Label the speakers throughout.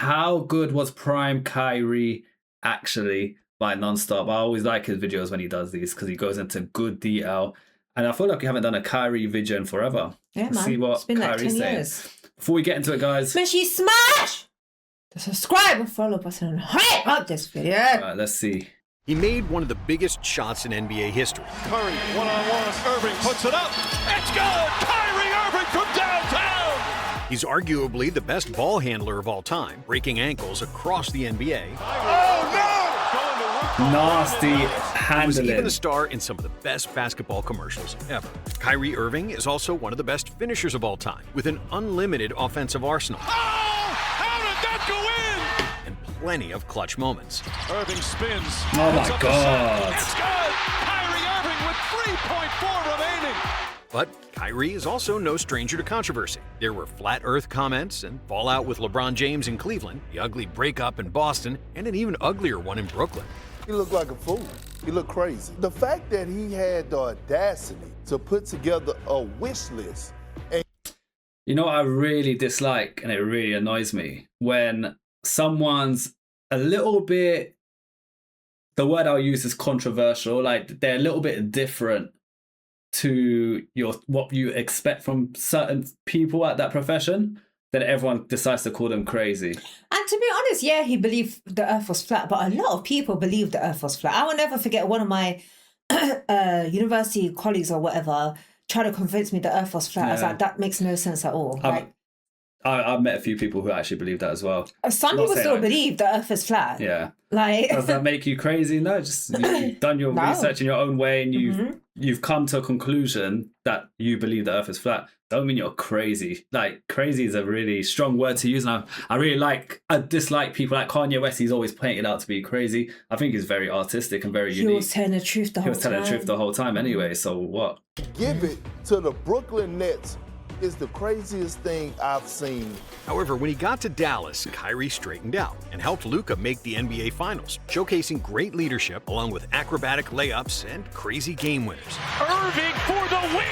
Speaker 1: how good was Prime Kyrie actually by Nonstop? I always like his videos when he does these because he goes into good detail. And I feel like we haven't done a Kyrie video in forever.
Speaker 2: Yeah,
Speaker 1: Let's
Speaker 2: man.
Speaker 1: see what
Speaker 2: It's been like
Speaker 1: Kyrie's
Speaker 2: 10
Speaker 1: saying.
Speaker 2: years.
Speaker 1: Before we get into it, guys.
Speaker 2: Make sure you smash the subscribe and follow button and hype up this video.
Speaker 1: All right, let's see.
Speaker 3: He made one of the biggest shots in NBA history.
Speaker 4: Curry, one-on-one, Irving puts it up. It's good! Kyrie Irving from downtown!
Speaker 3: He's arguably the best ball handler of all time, breaking ankles across the NBA.
Speaker 4: Oh, no!
Speaker 1: Nasty
Speaker 3: He was
Speaker 1: handling.
Speaker 3: even a star in some of the best basketball commercials ever. Kyrie Irving is also one of the best finishers of all time, with an unlimited offensive arsenal.
Speaker 4: Oh! How did that go in?
Speaker 3: And plenty of clutch moments.
Speaker 4: Irving spins.
Speaker 1: Oh my
Speaker 4: Puts up the
Speaker 1: God.
Speaker 4: shot. It's good! Kyrie Irving with 3.4 remaining.
Speaker 3: But Kyrie is also no stranger to controversy. There were flat earth comments and fallout with LeBron James in Cleveland, the ugly breakup in Boston, and an even uglier one in Brooklyn.
Speaker 5: He looked like a fool. He looked crazy. The fact that he had the audacity to put together a wish list.
Speaker 1: You know what I really dislike, and it really annoys me, when someone's a little bit, the word I'll use is controversial, like they're a little bit different to what you expect from certain people at that profession, then everyone decides to call them crazy.
Speaker 2: And to be honest, yeah, he believed the earth was flat, but a lot of people believe the earth was flat. I will never forget one of my university colleagues or whatever tried to convince me the earth was flat. I was
Speaker 1: Yeah.
Speaker 2: like, that makes no sense at all.
Speaker 1: I've met a few people who actually believe that as well.
Speaker 2: Some
Speaker 1: Not
Speaker 2: people
Speaker 1: saying
Speaker 2: still
Speaker 1: I-
Speaker 2: believe the earth is flat.
Speaker 1: Yeah.
Speaker 2: Like,
Speaker 1: Does that make you crazy? No, just you've done your
Speaker 2: No.
Speaker 1: research in your own way and you've come to a conclusion that you believe the earth is flat. Don't mean you're crazy. Like, crazy is a really strong word to use. And I dislike people like Kanye West. He's always painted out to be crazy. I think he's very artistic and very
Speaker 2: he
Speaker 1: unique.
Speaker 2: was telling the truth the
Speaker 1: He
Speaker 2: whole
Speaker 1: was telling
Speaker 2: time.
Speaker 1: the truth the whole time anyway. So what?
Speaker 5: Give it to the Brooklyn Nets is the craziest thing I've seen.
Speaker 3: However, when he got to Dallas, Kyrie straightened out and helped Luka make the NBA Finals, showcasing great leadership along with acrobatic layups and crazy game winners.
Speaker 4: Irving for the win!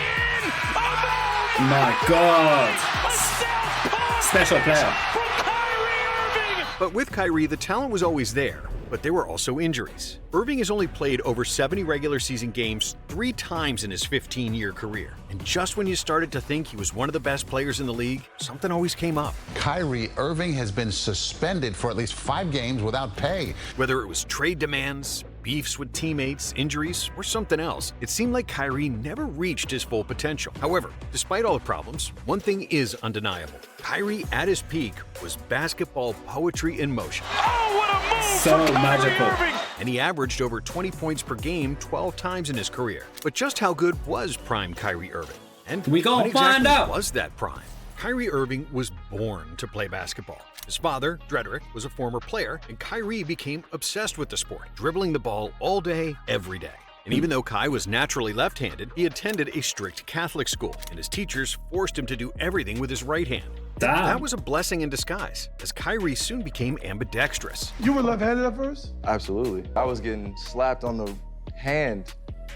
Speaker 1: My God.
Speaker 4: A southpaw
Speaker 1: Special player.
Speaker 4: from Kyrie Irving!
Speaker 3: But with Kyrie, the talent was always there, but there were also injuries. Irving has only played over 70 regular season games 3 times in his 15-year career. And just when you started to think he was one of the best players in the league, something always came up.
Speaker 6: Kyrie Irving has been suspended for at least 5 games without pay.
Speaker 3: Whether it was trade demands, beefs with teammates, injuries, or something else, it seemed like Kyrie never reached his full potential. However, despite all the problems, one thing is undeniable. Kyrie at his peak was basketball poetry in motion.
Speaker 4: Oh, what a move
Speaker 1: So
Speaker 4: from Kyrie
Speaker 1: magical.
Speaker 4: Irving!
Speaker 3: And he averaged over 20 points per game 12 times in his career. But just how good was prime Kyrie Irving? And
Speaker 1: We gonna
Speaker 3: when
Speaker 1: find
Speaker 3: exactly
Speaker 1: out.
Speaker 3: was that prime? Kyrie Irving was born to play basketball. His father, Drederick, was a former player, and Kyrie became obsessed with the sport, dribbling the ball all day, every day. And even though Kai was naturally left-handed, he attended a strict Catholic school, and his teachers forced him to do everything with his right hand.
Speaker 1: Damn.
Speaker 3: That was a blessing in disguise, as Kyrie soon became ambidextrous.
Speaker 7: You were left-handed at first?
Speaker 8: Absolutely. I was getting slapped on the hand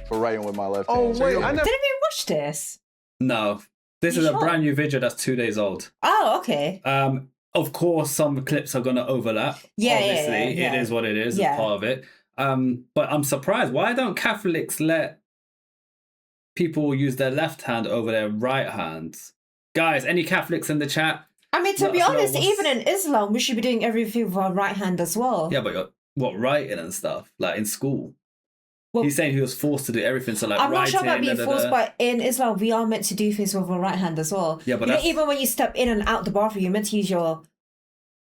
Speaker 8: for writing with my left
Speaker 7: Oh,
Speaker 8: hand.
Speaker 7: wait, I never...
Speaker 2: Didn't we watch this?
Speaker 1: No. This
Speaker 2: You
Speaker 1: is a
Speaker 2: sure?
Speaker 1: brand new video that's 2 days old.
Speaker 2: Oh, okay.
Speaker 1: Of course, some clips are going to overlap.
Speaker 2: Yeah, yeah,
Speaker 1: Obviously,
Speaker 2: yeah.
Speaker 1: it is what it is.
Speaker 2: Yeah.
Speaker 1: It's part of it. But I'm surprised. Why don't Catholics let people use their left hand over their right hands? Guys, any Catholics in the chat?
Speaker 2: I mean, to
Speaker 1: Let
Speaker 2: be
Speaker 1: us know
Speaker 2: honest,
Speaker 1: what's-
Speaker 2: even in Islam, we should be doing everything with our right hand as well.
Speaker 1: Yeah, but what, writing and stuff? Like in school?
Speaker 2: Well,
Speaker 1: He's saying he was forced to do everything. So like
Speaker 2: I'm not
Speaker 1: writing,
Speaker 2: sure about being
Speaker 1: da, da,
Speaker 2: forced,
Speaker 1: da.
Speaker 2: but in Islam, we are meant to do things with our right hand as well.
Speaker 1: Yeah, but
Speaker 2: You know,
Speaker 1: that's-
Speaker 2: even when you step in and out the bathroom, you're meant to use your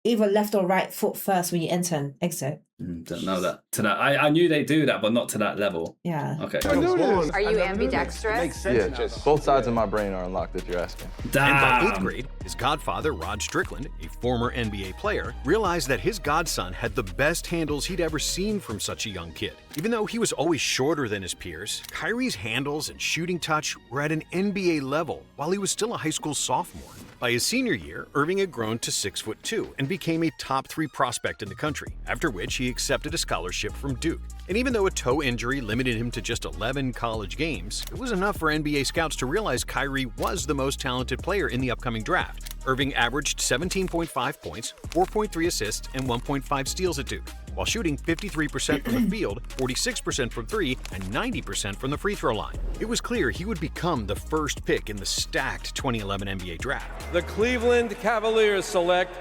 Speaker 2: either left or right foot first when you enter and exit.
Speaker 1: Don't know that. To that, I knew they do that, but not to that level.
Speaker 2: Yeah.
Speaker 1: Okay.
Speaker 7: I knew this.
Speaker 9: Are you ambidextrous?
Speaker 8: Yeah, just both sides of my brain are unlocked if you're asking.
Speaker 3: And by
Speaker 1: Damn.
Speaker 3: 8th grade, his godfather, Rod Strickland, a former NBA player, realized that his godson had the best handles he'd ever seen from such a young kid. Even though he was always shorter than his peers, Kyrie's handles and shooting touch were at an NBA level while he was still a high school sophomore. By his senior year, Irving had grown to 6'2" and became a top 3 prospect in the country, after which he he accepted a scholarship from Duke. And even though a toe injury limited him to just 11 college games, it was enough for NBA scouts to realize Kyrie was the most talented player in the upcoming draft. Irving averaged 17.5 points, 4.3 assists, and 1.5 steals at Duke, while shooting 53% from the field, 46% from three, and 90% from the free throw line. It was clear he would become the first pick in the stacked 2011 NBA draft.
Speaker 7: The Cleveland Cavaliers select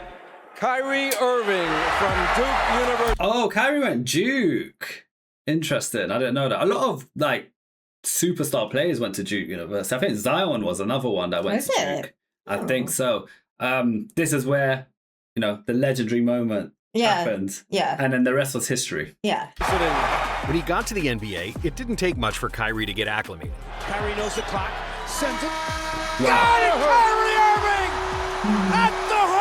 Speaker 7: Kyrie Irving from Duke University.
Speaker 1: Oh, Kyrie went Duke. Interesting. I didn't know that. A lot of like superstar players went to Duke University. I think Zion was another one that went to Duke. I think so. This is where, the legendary moment happened. Yeah. And then the rest was history.
Speaker 2: Yeah.
Speaker 3: When he got to the NBA, it didn't take much for Kyrie to get acclimated.
Speaker 4: Kyrie knows the clock. Sends it.
Speaker 1: Wow.
Speaker 4: Got it, Kyrie Irving! At the horn!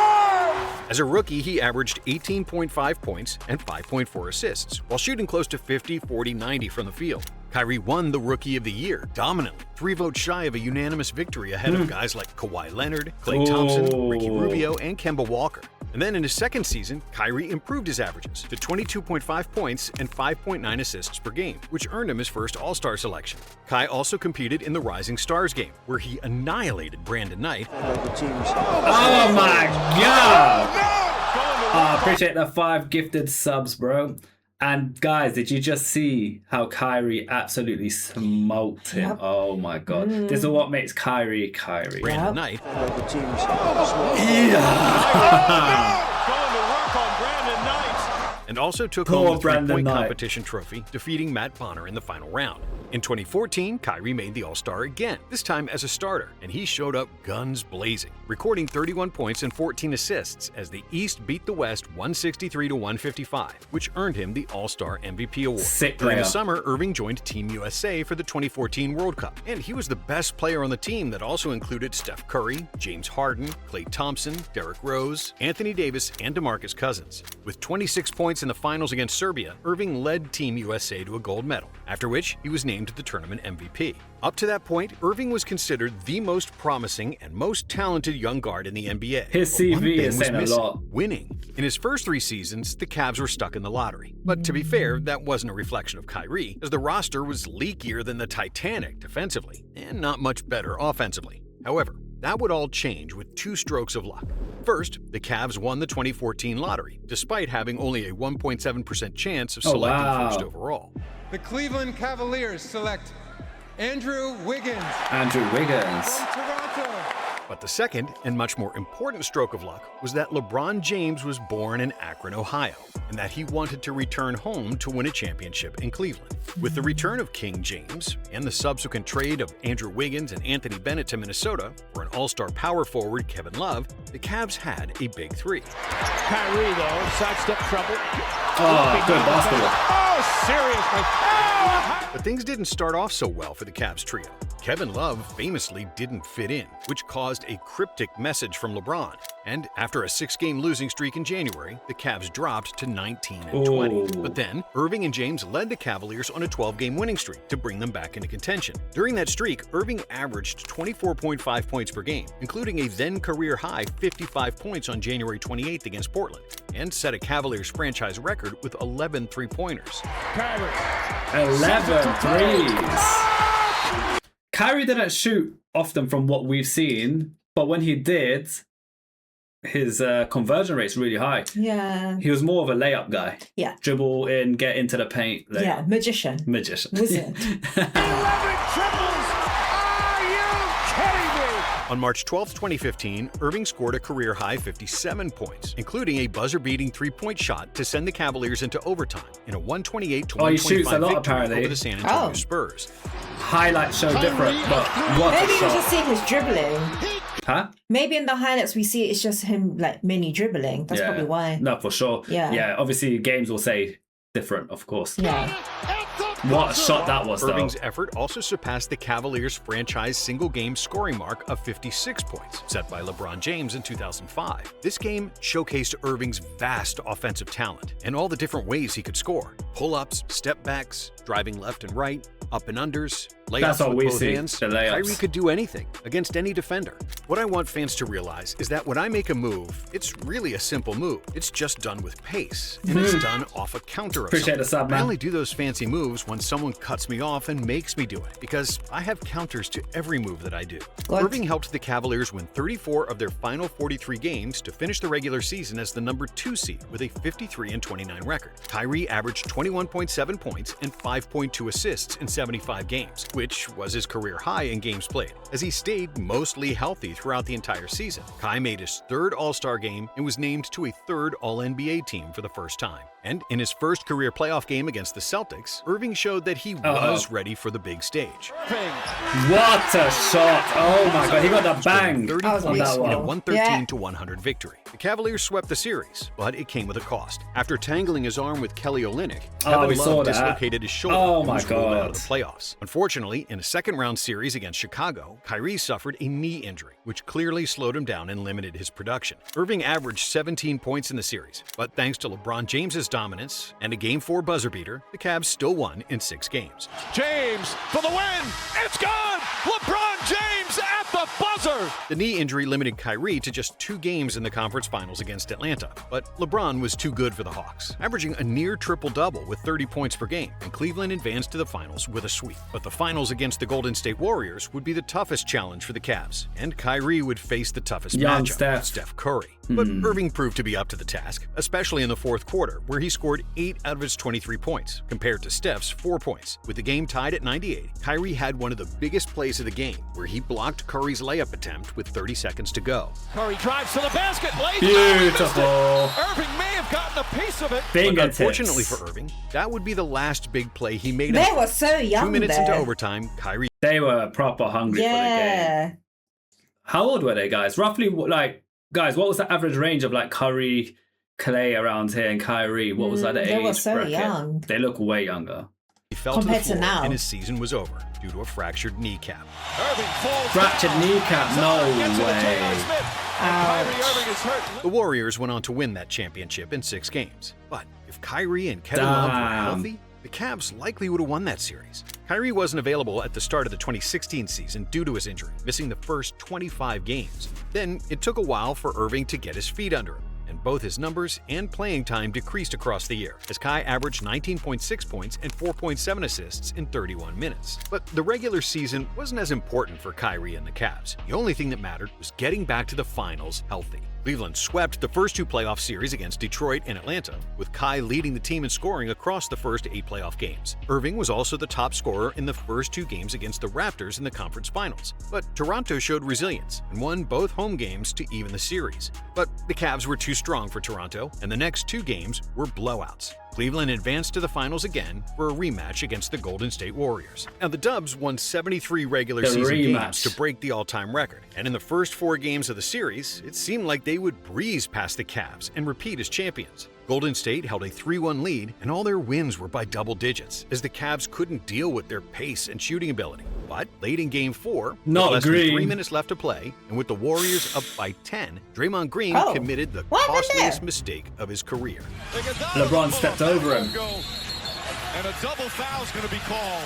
Speaker 3: As a rookie, he averaged 18.5 points and 5.4 assists, while shooting close to 50, 40, 90 from the field. Kyrie won the Rookie of the Year dominantly, 3 votes shy of a unanimous victory ahead of guys like Kawhi Leonard, Klay Thompson, Ricky Rubio, and Kemba Walker. And then in his second season, Kyrie improved his averages to 22.5 points and 5.9 assists per game, which earned him his first All-Star selection. Kai also competed in the Rising Stars game, where he annihilated Brandon Knight.
Speaker 1: Oh my God! I appreciate the 5 gifted subs, bro. And guys, did you just see how Kyrie absolutely smoked him? Yep. Oh my God. This is what makes Kyrie.
Speaker 3: Brandon Knight. And also took home the three-point competition trophy, defeating Matt Bonner in the final round. In 2014, Kyrie made the All-Star again, this time as a starter, and he showed up guns blazing, recording 31 points and 14 assists as the East beat the West 163-155, which earned him the All-Star MVP award. During the summer, Irving joined Team USA for the 2014 World Cup, and he was the best player on the team that also included Steph Curry, James Harden, Klay Thompson, Derrick Rose, Anthony Davis, and DeMarcus Cousins. With 26 points in the finals against Serbia, Irving led Team USA to a gold medal, after which he was named the tournament MVP. Up to that point, Irving was considered the most promising and most talented young guard in the NBA.
Speaker 1: His CV is saying a lot.
Speaker 3: Winning. In his first 3 seasons, the Cavs were stuck in the lottery. But to be fair, that wasn't a reflection of Kyrie, as the roster was leakier than the Titanic defensively, and not much better offensively. However, that would all change with 2 strokes of luck. First, the Cavs won the 2014 lottery, despite having only a 1.7% chance of selecting first overall.
Speaker 9: The Cleveland Cavaliers select Andrew Wiggins. From Toronto.
Speaker 3: But the second, and much more important stroke of luck, was that LeBron James was born in Akron, Ohio, and that he wanted to return home to win a championship in Cleveland. With the return of King James, and the subsequent trade of Andrew Wiggins and Anthony Bennett to Minnesota for an all-star power forward Kevin Love, the Cavs had a big 3.
Speaker 4: Kyrie, though, sidestep trouble.
Speaker 1: Oh, good basketball.
Speaker 4: Oh, seriously.
Speaker 3: But things didn't start off so well for the Cavs trio. Kevin Love famously didn't fit in, which caused a cryptic message from LeBron. And after a 6-game losing streak in January, the Cavs dropped to 19-20. But then, Irving and James led the Cavaliers on a 12-game winning streak to bring them back into contention. During that streak, Irving averaged 24.5 points per game, including a then career-high 55 points on January 28th against Portland, and set a Cavaliers franchise record with 11 three-pointers.
Speaker 1: 11 threes! Kyrie didn't shoot often from what we've seen, but when he did, his conversion rate's really high.
Speaker 2: Yeah.
Speaker 1: He was more of a layup guy.
Speaker 2: Yeah.
Speaker 1: Dribble in, get into the paint. Layup.
Speaker 2: Yeah, magician.
Speaker 1: Wizard.
Speaker 4: 11 triples! Are you kidding me?
Speaker 3: On March 12, 2015, Irving scored a career-high 57 points, including a buzzer-beating 3-point shot to send the Cavaliers into overtime in a 128-125 victory over the San Antonio Spurs.
Speaker 1: Highlights show different, but what
Speaker 2: Maybe
Speaker 1: a
Speaker 2: you
Speaker 1: shot.
Speaker 2: just see his dribbling.
Speaker 1: Huh?
Speaker 2: Maybe in the highlights we see it's just him like mini dribbling. That's probably why.
Speaker 1: No, for sure.
Speaker 2: Yeah.
Speaker 1: Obviously, games will say different, of course.
Speaker 2: Yeah.
Speaker 1: What a shot that was, though.
Speaker 3: Irving's effort also surpassed the Cavaliers' franchise single-game scoring mark of 56 points, set by LeBron James in 2005. This game showcased Irving's vast offensive talent and all the different ways he could score. Pull-ups, step-backs, driving left and right, up and unders,
Speaker 1: That's
Speaker 3: layups
Speaker 1: all
Speaker 3: with
Speaker 1: we
Speaker 3: both
Speaker 1: see,
Speaker 3: hands.
Speaker 1: the layups.
Speaker 3: Kyrie could do anything against any defender. What I want fans to realize is that when I make a move, it's really a simple move. It's just done with pace, and it's done off a counter of
Speaker 1: Appreciate the
Speaker 3: something.
Speaker 1: sub, man.
Speaker 3: I only do those fancy moves when someone cuts me off and makes me do it, because I have counters to every move that I do.
Speaker 2: What?
Speaker 3: Irving helped the Cavaliers win 34 of their final 43 games to finish the regular season as the number 2 seed with a 53-29 record. Kyrie averaged 21.7 points and 5.2 assists in 75 games, which was his career high in games played, as he stayed mostly healthy throughout the entire season. Kai made his 3rd All-Star game and was named to a 3rd All-NBA team for the first time. And in his first career playoff game against the Celtics, Irving showed that he was ready for the big stage.
Speaker 1: What a shot. Oh my God, he got the bang
Speaker 3: 30
Speaker 1: on
Speaker 3: points
Speaker 1: that
Speaker 3: in a
Speaker 1: one.
Speaker 3: 113-100 victory. The Cavaliers swept the series, but it came with a cost. After tangling his arm with Kelly Olynyk, Kevin
Speaker 1: we saw
Speaker 3: Love
Speaker 1: that.
Speaker 3: dislocated his shoulder
Speaker 1: Oh
Speaker 3: and
Speaker 1: my
Speaker 3: was ruled out
Speaker 1: God.
Speaker 3: of the playoffs. Unfortunately, in a second-round series against Chicago, Kyrie suffered a knee injury, which clearly slowed him down and limited his production. Irving averaged 17 points in the series, but thanks to LeBron James's dominance and a Game 4 buzzer beater, the Cavs still won in 6 games.
Speaker 4: James for the win. It's good. LeBron James at the buzzer.
Speaker 3: The knee injury limited Kyrie to just 2 games in the conference finals against Atlanta, but LeBron was too good for the Hawks, averaging a near triple-double with 30 points per game, and Cleveland advanced to the finals with a sweep. But the finals against the Golden State Warriors would be the toughest challenge for the Cavs, and Kyrie would face the toughest
Speaker 1: Young
Speaker 3: matchup,
Speaker 1: Steph.
Speaker 3: Steph Curry. But Irving proved to be up to the task, especially in the fourth quarter, where he scored 8 out of his 23 points, compared to Steph's 4 points. With the game tied at 98, Kyrie had one of the biggest plays of the game, where he blocked Curry's layup attempt with 30 seconds to go.
Speaker 4: Curry drives to the basket. Lays
Speaker 1: Beautiful.
Speaker 4: Irving may have gotten a piece of it.
Speaker 3: But
Speaker 1: Fingertips.
Speaker 3: unfortunately for Irving, that would be the last big play he made.
Speaker 2: They were so young
Speaker 3: 2 minutes
Speaker 2: there.
Speaker 3: into overtime, Kyrie
Speaker 1: They were proper hungry for the game.
Speaker 2: Yeah.
Speaker 1: How old were they, guys? Roughly, like, guys, what was the average range of like Curry, Clay around here, and Kyrie? What was like the
Speaker 2: They
Speaker 1: age
Speaker 2: were so
Speaker 1: bracket?
Speaker 2: young.
Speaker 1: They look way younger.
Speaker 3: fell to the
Speaker 2: Compared to
Speaker 3: floor
Speaker 2: now.
Speaker 3: and his season was over due to a fractured kneecap.
Speaker 4: Irving falls
Speaker 1: Fractured
Speaker 4: down.
Speaker 1: kneecap, no
Speaker 4: Gets to the
Speaker 1: way.
Speaker 4: J.R. Smith. And Kyrie Irving is hurt.
Speaker 3: The Warriors went on to win that championship in 6 games. But if Kyrie and Kevin Love were
Speaker 1: Damn.
Speaker 3: healthy, the Cavs likely would have won that series. Kyrie wasn't available at the start of the 2016 season due to his injury, missing the first 25 games. Then it took a while for Irving to get his feet under him, and both his numbers and playing time decreased across the year, as Kai averaged 19.6 points and 4.7 assists in 31 minutes. But the regular season wasn't as important for Kyrie and the Cavs. The only thing that mattered was getting back to the finals healthy. Cleveland swept the first 2 playoff series against Detroit and Atlanta, with Kai leading the team in scoring across the first 8 playoff games. Irving was also the top scorer in the first 2 games against the Raptors in the conference finals. But Toronto showed resilience and won both home games to even the series. But the Cavs were too strong for Toronto, and the next 2 games were blowouts. Cleveland advanced to the finals again for a rematch against the Golden State Warriors. Now, the Dubs won 73 regular
Speaker 1: The
Speaker 3: season
Speaker 1: rematch.
Speaker 3: games to break the all-time record. And in the first 4 games of the series, it seemed like they would breeze past the Cavs and repeat as champions. Golden State held a 3-1 lead, and all their wins were by double digits, as the Cavs couldn't deal with their pace and shooting ability. But late in Game 4,
Speaker 1: Not
Speaker 3: with less than
Speaker 1: Green.
Speaker 3: 3 minutes left to play, and with the Warriors up by 10, Draymond Green
Speaker 2: Oh.
Speaker 3: committed the
Speaker 2: What happened
Speaker 3: costliest
Speaker 2: there?
Speaker 3: mistake of his career.
Speaker 1: LeBron stepped over him.
Speaker 4: And a double foul is going to be called.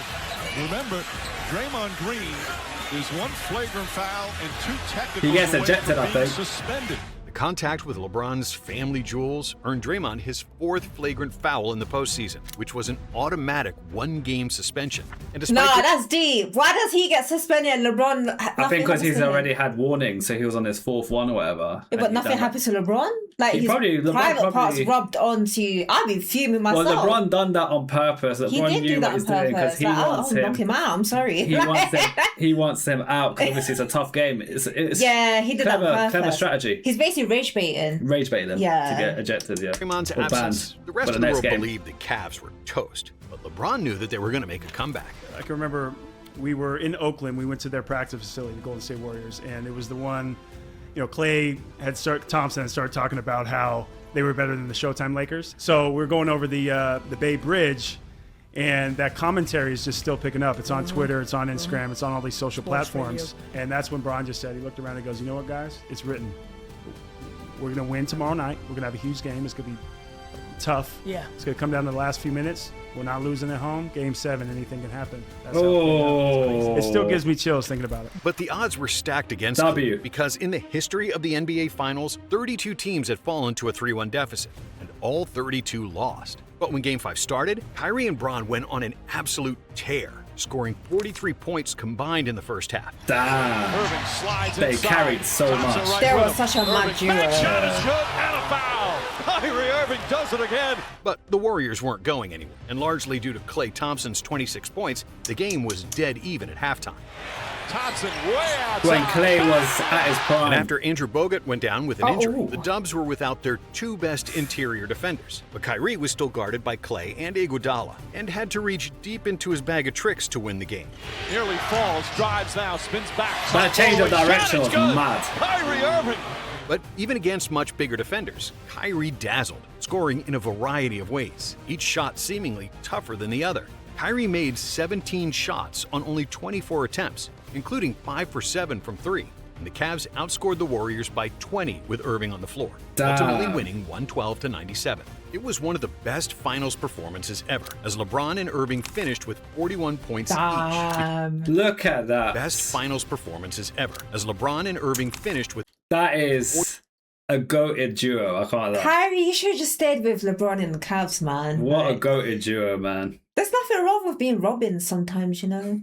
Speaker 4: Remember, Draymond Green is 1 flagrant foul and 2 technicals
Speaker 1: He gets
Speaker 4: away
Speaker 1: ejected,
Speaker 4: from
Speaker 1: I
Speaker 4: being
Speaker 1: think.
Speaker 4: suspended.
Speaker 3: The contact with LeBron's family jewels earned Draymond his 4th flagrant foul in the postseason, which was an automatic 1-game suspension. And despite
Speaker 2: Nah,
Speaker 3: the-
Speaker 2: that's deep. Why does he get suspended and LeBron?
Speaker 1: I think because he's already had warnings, so he was on his 4th one or whatever.
Speaker 2: Yeah, but nothing happened to LeBron. Like
Speaker 1: He
Speaker 2: his
Speaker 1: LeBron
Speaker 2: private parts
Speaker 1: probably-
Speaker 2: rubbed onto. I'd be fuming myself.
Speaker 1: Well, LeBron done that on purpose. LeBron
Speaker 2: he did
Speaker 1: knew
Speaker 2: do
Speaker 1: what
Speaker 2: that
Speaker 1: he's
Speaker 2: on
Speaker 1: doing because
Speaker 2: purpose.
Speaker 1: he
Speaker 2: Like,
Speaker 1: wants
Speaker 2: I'll knock him out. I'm sorry.
Speaker 1: He wants him out because obviously it's a tough game. It's
Speaker 2: Yeah, he did
Speaker 1: clever,
Speaker 2: that on purpose.
Speaker 1: clever strategy.
Speaker 2: He's basically rage baiting.
Speaker 1: Rage bait them
Speaker 2: Yeah.
Speaker 1: to get ejected. Yeah,
Speaker 3: Draymond's
Speaker 1: or
Speaker 3: absence,
Speaker 1: banned
Speaker 3: the rest
Speaker 1: for
Speaker 3: of the
Speaker 1: next
Speaker 3: world
Speaker 1: game.
Speaker 3: believed the Cavs were toast. But LeBron knew that they were going to make a comeback.
Speaker 10: I can remember we were in Oakland. We went to their practice facility, the Golden State Warriors, and it was the one, Clay Thompson had started talking about how they were better than the Showtime Lakers. So we're going over the Bay Bridge, and that commentary is just still picking up. It's on Twitter, it's on Instagram, it's on all these social platforms. And that's when Bron just said, he looked around and goes, you know what, guys? It's written. We're going to win tomorrow night. We're going to have a huge game. It's going to be tough.
Speaker 11: Yeah.
Speaker 10: It's going to come down to the last few minutes. We're not losing at home. Game 7, anything can happen. That's how it played out. It still gives me chills thinking about it.
Speaker 3: But the odds were stacked against
Speaker 1: W.
Speaker 3: him because in the history of the NBA Finals, 32 teams had fallen to a 3-1 deficit, and all 32 lost. But when Game 5 started, Kyrie and Bron went on an absolute tear, scoring 43 points combined in the first half.
Speaker 1: Damn.
Speaker 4: Irving slides
Speaker 1: They
Speaker 4: inside.
Speaker 1: carried so
Speaker 4: Thompson
Speaker 1: much.
Speaker 4: right
Speaker 2: There
Speaker 4: with
Speaker 2: was
Speaker 4: him.
Speaker 2: such a mad
Speaker 4: Irving,
Speaker 2: duo.
Speaker 4: bank shot is good and a foul. Kyrie Irving does it again.
Speaker 3: But the Warriors weren't going anywhere, and largely due to Klay Thompson's 26 points, the game was dead even at halftime.
Speaker 4: Thompson way outside.
Speaker 1: When Klay was at his prime.
Speaker 3: And after Andrew Bogut went down with an injury,
Speaker 2: Oh.
Speaker 3: the Dubs were without their 2 best interior defenders. But Kyrie was still guarded by Klay and Iguodala, and had to reach deep into his bag of tricks to win the game.
Speaker 4: Nearly falls, drives now, spins back.
Speaker 1: That change of
Speaker 4: Shot,
Speaker 1: direction
Speaker 4: it's
Speaker 1: was
Speaker 4: good.
Speaker 1: mad.
Speaker 4: Kyrie Irving.
Speaker 3: But even against much bigger defenders, Kyrie dazzled, scoring in a variety of ways, each shot seemingly tougher than the other. Kyrie made 17 shots on only 24 attempts, including 5 for 7 from 3, and the Cavs outscored the Warriors by 20 with Irving on the floor, ultimately winning 112-97. It was one of the best finals performances ever, as LeBron and Irving finished with 41 points each.
Speaker 1: Look at that.
Speaker 3: Best finals performances ever, as LeBron and Irving finished with
Speaker 1: That is a goated duo. I can't lie.
Speaker 2: Kyrie, you should have just stayed with LeBron and the Cavs, man.
Speaker 1: What a
Speaker 2: Like,
Speaker 1: goated duo, man.
Speaker 2: there's nothing wrong with being Robin sometimes, you know.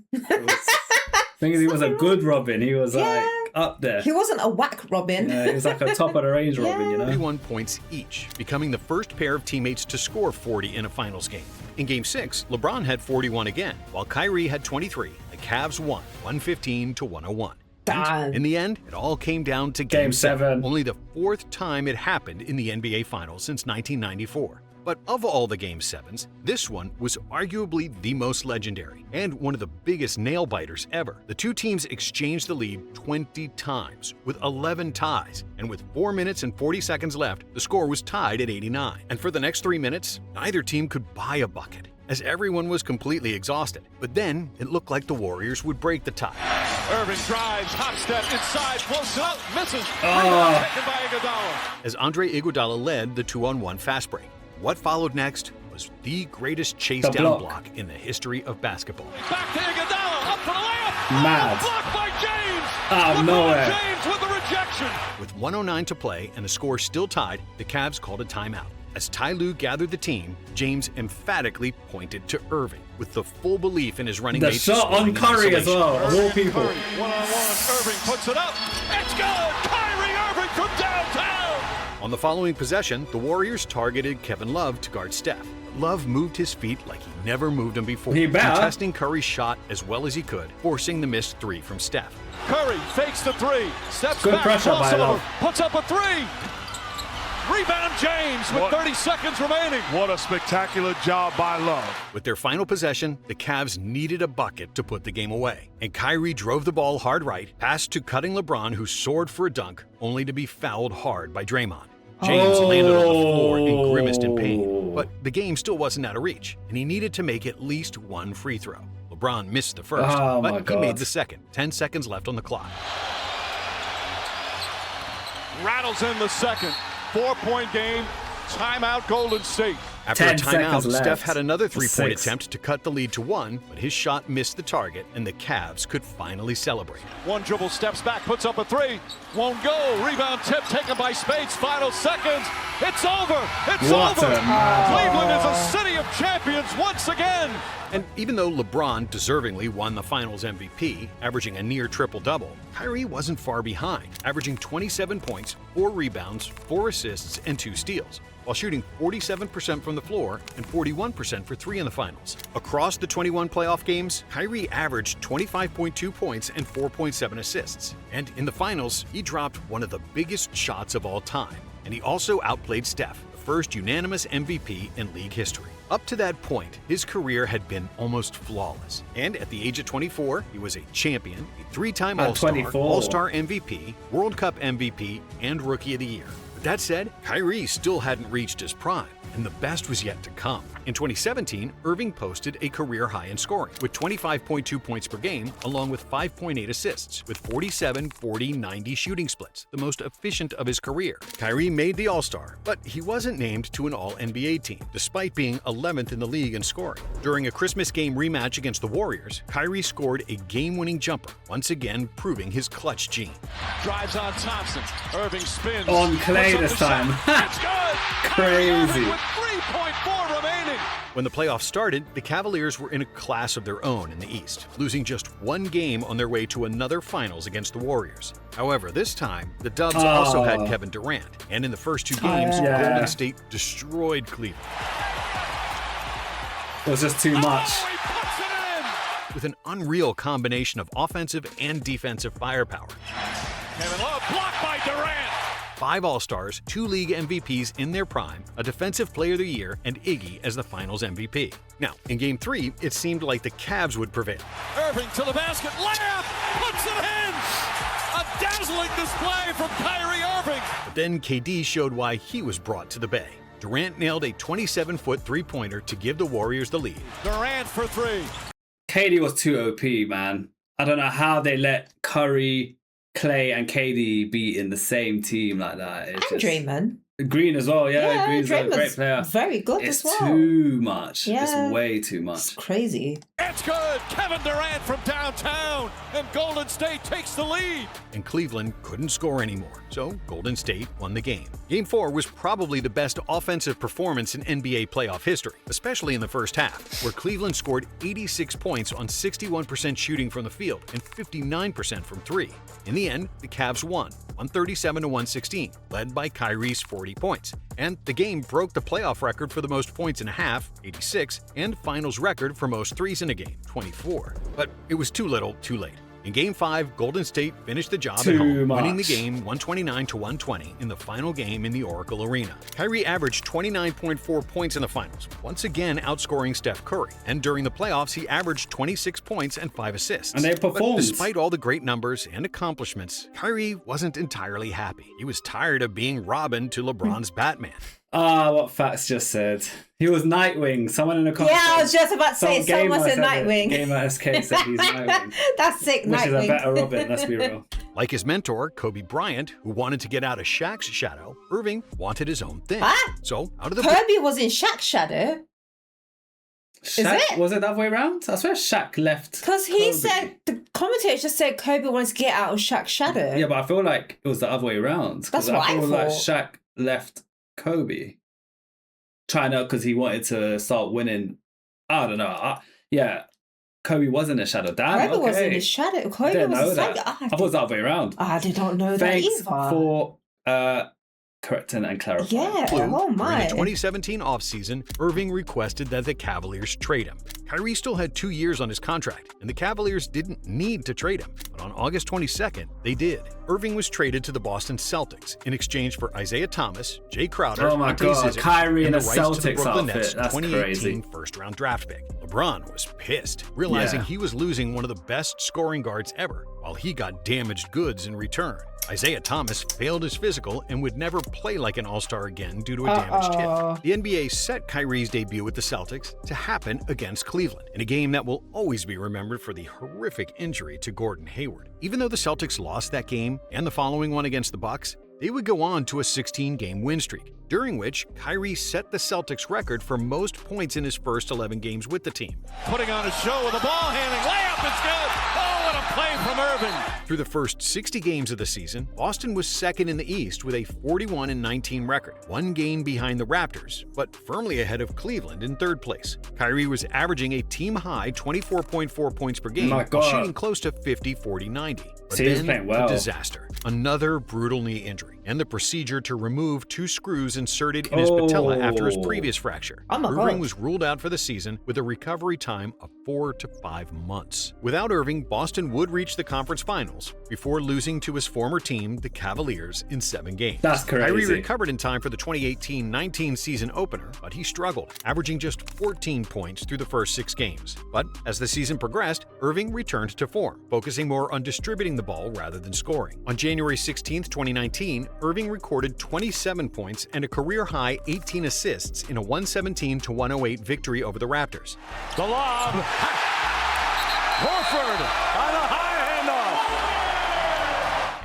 Speaker 1: Thing is, he was a good Robin. He was like
Speaker 2: Yeah.
Speaker 1: up there.
Speaker 2: He wasn't a whack Robin.
Speaker 1: Yeah, he was like a top of the range Robin, you know.
Speaker 3: 31 points each, becoming the first pair of teammates to score 40 in a finals game. In Game 6, LeBron had 41 again, while Kyrie had 23. The Cavs won 115-101. And in the end, it all came down to Game 7, only the 4th time it happened in the NBA Finals since 1994. But of all the Game 7s, this one was arguably the most legendary and one of the biggest nail-biters ever. The two teams exchanged the lead 20 times, with 11 ties, and with 4 minutes and 40 seconds left, the score was tied at 89. And for the next 3 minutes, neither team could buy a bucket, as everyone was completely exhausted. But then, it looked like the Warriors would break the tie.
Speaker 4: Irving drives, hop step inside, close up, misses. Rebound taken by Iguodala.
Speaker 3: As Andre Iguodala led the 2-on-1 fast break. What followed next was the greatest chase
Speaker 1: The
Speaker 3: down
Speaker 1: block.
Speaker 3: block in the history of basketball.
Speaker 4: Back to Iguodala, up for the layup.
Speaker 1: Mad.
Speaker 4: Oh, blocked by James.
Speaker 1: Out of
Speaker 4: LeBron
Speaker 1: nowhere.
Speaker 4: James with the rejection.
Speaker 3: With 109 to play and the score still tied, the Cavs called a timeout. As Ty Lue gathered the team, James emphatically pointed to Irving, with the full belief in his running
Speaker 1: The
Speaker 3: mates
Speaker 1: shot on
Speaker 3: scoring in
Speaker 1: Curry as
Speaker 3: isolation.
Speaker 1: well, of all people.
Speaker 4: Curry, one-on-one, Irving puts it up. It's good. Kyrie Irving from downtown.
Speaker 3: On the following possession, the Warriors targeted Kevin Love to guard Steph. Love moved his feet like he never moved them before,
Speaker 1: He better.
Speaker 3: contesting Curry's shot as well as he could, forcing the missed 3 from Steph.
Speaker 4: Curry fakes the 3, steps
Speaker 1: Good
Speaker 4: back,
Speaker 1: pressure by
Speaker 4: crossover,
Speaker 1: Love.
Speaker 4: puts up a 3. Rebound James with 30 seconds remaining.
Speaker 11: What a spectacular job by Love.
Speaker 3: With their final possession, the Cavs needed a bucket to put the game away. And Kyrie drove the ball hard right, passed to cutting LeBron, who soared for a dunk, only to be fouled hard by Draymond. James landed on the floor and grimaced in pain, but the game still wasn't out of reach, and he needed to make at least one free throw. LeBron missed the first,
Speaker 1: Oh my
Speaker 3: but he made
Speaker 1: God.
Speaker 3: the second. 10 seconds left on the clock.
Speaker 4: Rattles in the second. 4-point game. Timeout Golden State.
Speaker 3: After a
Speaker 1: 10
Speaker 3: timeout,
Speaker 1: seconds left.
Speaker 3: Steph had another three-point
Speaker 1: 6.
Speaker 3: attempt to cut the lead to 1, but his shot missed the target, and the Cavs could finally celebrate.
Speaker 4: One dribble, steps back, puts up a 3. Won't go. Rebound tip taken by Spades. Final seconds. It's over. It's
Speaker 1: What
Speaker 4: over.
Speaker 1: a man.
Speaker 4: Cleveland is a city of champions once again.
Speaker 3: And even though LeBron deservingly won the Finals MVP, averaging a near triple-double, Kyrie wasn't far behind, averaging 27 points, 4 rebounds, 4 assists, and 2 steals, while shooting 47% from the floor and 41% for 3 in the finals. Across the 21 playoff games, Kyrie averaged 25.2 points and 4.7 assists. And in the finals, he dropped one of the biggest shots of all time. And he also outplayed Steph, the first unanimous MVP in league history. Up to that point, his career had been almost flawless. And at the age of 24, he was a champion, a 3-time
Speaker 1: At
Speaker 3: All-Star,
Speaker 1: 24.
Speaker 3: All-Star MVP, World Cup MVP, and Rookie of the Year. But That said, Kyrie still hadn't reached his prime, and the best was yet to come. In 2017, Irving posted a career high in scoring, with 25.2 points per game, along with 5.8 assists, with 47-40-90 shooting splits, the most efficient of his career. Kyrie made the All-Star, but he wasn't named to an All-NBA team, despite being 11th in the league in scoring. During a Christmas game rematch against the Warriors, Kyrie scored a game-winning jumper, once again proving his clutch gene.
Speaker 4: Drives on Thompson. Irving spins.
Speaker 1: On Clay this time. Crazy.
Speaker 4: With 3.4 remaining.
Speaker 3: When the playoffs started, the Cavaliers were in a class of their own in the East, losing just one game on their way to another finals against the Warriors. However, this time, the Dubs also had Kevin Durant, and in the first 2 games, Golden State destroyed Cleveland.
Speaker 1: It was just too much.
Speaker 3: With an unreal combination of offensive and defensive firepower.
Speaker 4: Kevin Love blocked by Durant.
Speaker 3: 5 All-Stars, 2 league MVPs in their prime, a Defensive Player of the Year, and Iggy as the Finals MVP. Now, in Game 3, it seemed like the Cavs would prevail.
Speaker 4: Irving to the basket, layup, puts it in! A dazzling display from Kyrie Irving.
Speaker 3: But then KD showed why he was brought to the Bay. Durant nailed a 27-foot three-pointer to give the Warriors the lead.
Speaker 4: Durant for 3.
Speaker 1: KD was too OP, man. I don't know how they let Curry, Clay, and KD be in the same team like that.
Speaker 2: And Draymond.
Speaker 1: Green as well, yeah. Green's a great player.
Speaker 2: Very good
Speaker 1: it's
Speaker 2: as well.
Speaker 1: Too much.
Speaker 2: Yeah.
Speaker 1: It's way too much.
Speaker 2: It's crazy.
Speaker 4: It's good. Kevin Durant from downtown, and Golden State takes the lead.
Speaker 3: And Cleveland couldn't score anymore, so Golden State won the game. Game 4 was probably the best offensive performance in NBA playoff history, especially in the first half, where Cleveland scored 86 points on 61% shooting from the field and 59% from 3. In the end, the Cavs won, 137-116, led by Kyrie's 40 points. And the game broke the playoff record for the most points in a half, 86, and finals record for most threes in a game, 24. But it was too little, too late. In Game 5, Golden State finished the job at home, winning the game 129-120 in the final game in the Oracle Arena. Kyrie averaged 29.4 points in the finals, once again outscoring Steph Curry. And during the playoffs, he averaged 26 points and 5 assists.
Speaker 1: And they performed.
Speaker 3: But despite all the great numbers and accomplishments, Kyrie wasn't entirely happy. He was tired of being Robin to LeBron's Batman.
Speaker 1: What Fats just said. He was Nightwing. Someone in the comments.
Speaker 2: Yeah, I was just about to say, someone said Nightwing.
Speaker 1: Gamer SK said he's Nightwing.
Speaker 2: That's sick,
Speaker 1: Which
Speaker 2: Nightwing.
Speaker 1: is a better Robin, let's be real.
Speaker 3: Like his mentor, Kobe Bryant, who wanted to get out of Shaq's shadow, Irving wanted his own thing.
Speaker 2: What?
Speaker 3: So, out of the
Speaker 2: Kobe was in Shaq's shadow.
Speaker 1: Shaq, was it the other way around? I swear Shaq left.
Speaker 2: Because he said, the commentator just said Kobe wanted to get out of Shaq's shadow.
Speaker 1: Yeah, but I feel like it was the other way around.
Speaker 2: That's what I
Speaker 1: feel
Speaker 2: thought.
Speaker 1: like Shaq left Kobe. Trying out because he wanted to start winning. I don't know. Kobe was in the shadow. Damn,
Speaker 2: Kobe was in his shadow. Kobe was in
Speaker 1: that. I thought it was the other way around.
Speaker 2: I did not know
Speaker 1: Thanks
Speaker 2: that either.
Speaker 1: for correcting and clarifying.
Speaker 2: Yeah, oh my.
Speaker 3: During the 2017 offseason, Irving requested that the Cavaliers trade him. Kyrie still had 2 years on his contract, and the Cavaliers didn't need to trade him. But on August 22nd, they did. Irving was traded to the Boston Celtics in exchange for Isaiah Thomas, Jay Crowder,
Speaker 1: oh my God,
Speaker 3: Zizic,
Speaker 1: Kyrie
Speaker 3: and
Speaker 1: in
Speaker 3: the
Speaker 1: a
Speaker 3: rights to the
Speaker 1: Celtics
Speaker 3: Brooklyn
Speaker 1: outfit.
Speaker 3: Nets
Speaker 1: That's
Speaker 3: 2018
Speaker 1: crazy.
Speaker 3: first-round draft pick. LeBron was pissed, realizing he was losing one of the best scoring guards ever, while he got damaged goods in return. Isaiah Thomas failed his physical and would never play like an All-Star again due to a damaged hip. The NBA set Kyrie's debut with the Celtics to happen against Cleveland, in a game that will always be remembered for the horrific injury to Gordon Hayward. Even though the Celtics lost that game and the following one against the Bucks, they would go on to a 16-game win streak, during which Kyrie set the Celtics record for most points in his first 11 games with the team.
Speaker 4: Putting on a show with a ball handling layup. It's good. Oh, what a play from Irving.
Speaker 3: Through the first 60 games of the season, Boston was second in the East with a 41-19 record, 1 game behind the Raptors, but firmly ahead of Cleveland in third place. Kyrie was averaging a team-high 24.4 points per game, while shooting close to 50-40-90. But then, a disaster. Another brutal knee injury, and the procedure to remove 2 screws inserted in his patella after his previous fracture.
Speaker 2: Oh my
Speaker 3: Irving
Speaker 2: God.
Speaker 3: was ruled out for the season with a recovery time of 4 to 5 months. Without Irving, Boston would reach the conference finals before losing to his former team, the Cavaliers, in 7 games.
Speaker 1: That's crazy.
Speaker 3: Kyrie recovered in time for the 2018-19 season opener, but he struggled, averaging just 14 points through the first 6 games. But as the season progressed, Irving returned to form, focusing more on distributing the ball rather than scoring. On January 16, 2019, Irving recorded 27 points and a career-high 18 assists in a 117-108 victory over the Raptors.
Speaker 11: The lob. Horford on a high handoff.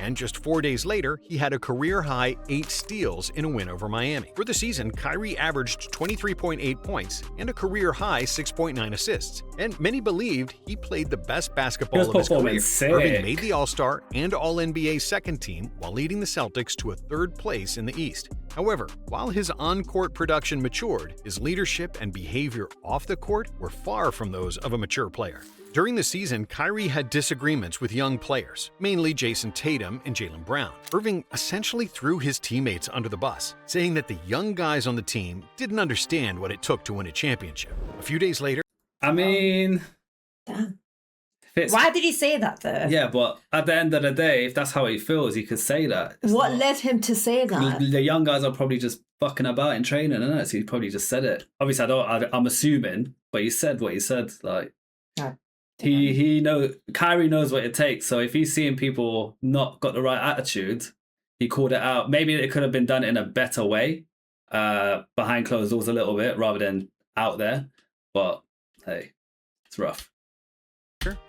Speaker 3: And just 4 days later, he had a career-high 8 steals in a win over Miami. For the season, Kyrie averaged 23.8 points and a career-high 6.9 assists. And many believed he played the best basketball of his career. Irving made the All-Star and All-NBA second team while leading the Celtics to a 3rd place in the East. However, while his on-court production matured, his leadership and behavior off the court were far from those of a mature player. During the season, Kyrie had disagreements with young players, mainly Jason Tatum and Jaylen Brown. Irving essentially threw his teammates under the bus, saying that the young guys on the team didn't understand what it took to win a championship. A few days later,
Speaker 1: I mean,
Speaker 2: damn. Why did he say that though?
Speaker 1: Yeah, but at the end of the day, if that's how he feels, he could say that.
Speaker 2: What led him to say that?
Speaker 1: The young guys are probably just fucking about in training, isn't it? So he probably just said it. Obviously, I'm assuming, but he said what he said. Like, he knows, Kyrie knows what it takes. So if he's seeing people not got the right attitude, he called it out. Maybe it could have been done in a better way, behind closed doors a little bit, rather than out there. But hey, it's rough.